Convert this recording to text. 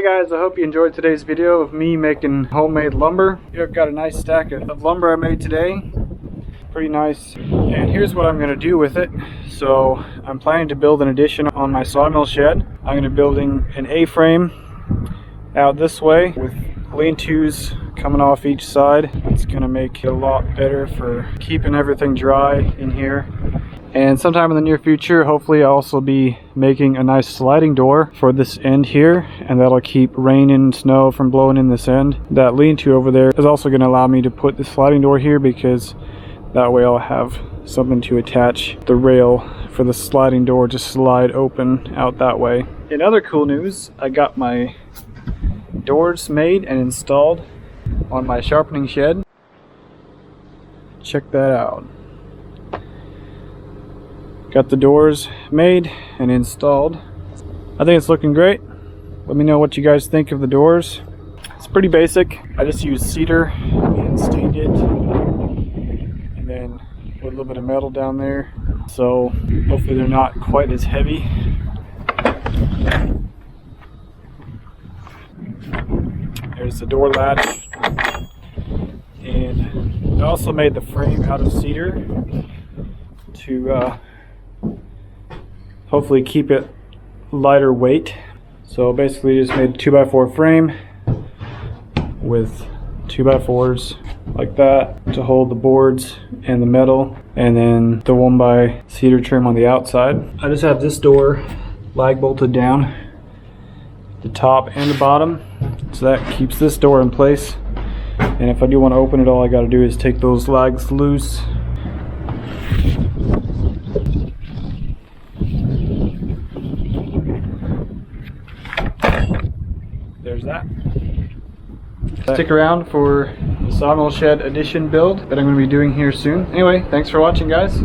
Hey guys, I hope you enjoyed today's video of me making homemade lumber. Here I've got a nice stack of lumber I made today. Pretty nice. And here's what I'm going to do with it. So I'm planning to build an addition on my sawmill shed. I'm going to be building an A-frame out this way with lean-tos coming off each side. It's going to make it a lot better for keeping everything dry in here. And sometime in the near future, hopefully I'll also be making a nice sliding door for this end here, and that'll keep rain and snow from blowing in this end. That lean-to over there is also going to allow me to put the sliding door here, because that way I'll have something to attach the rail for the sliding door to slide open out that way. In other cool news, I got my doors made and installed on my sharpening shed. Check that out. Got the doors made and installed. I think it's looking great. Let me know what you guys think of the doors. It's pretty basic. I just used cedar and stained it, and then put a little bit of metal down there. So hopefully they're not quite as heavy. There's the door latch. And I also made the frame out of cedar to hopefully keep it lighter weight. So basically just made a 2x4 frame with 2x4s like that to hold the boards and the metal, and then the 1x cedar trim on the outside. I just have this door lag bolted down, the top and the bottom, so that keeps this door in place. And if I do want to open it, all I got to do is take those lags loose. There's that. Stick around for the sawmill shed addition build that I'm going to be doing here soon. Anyway, thanks for watching, guys.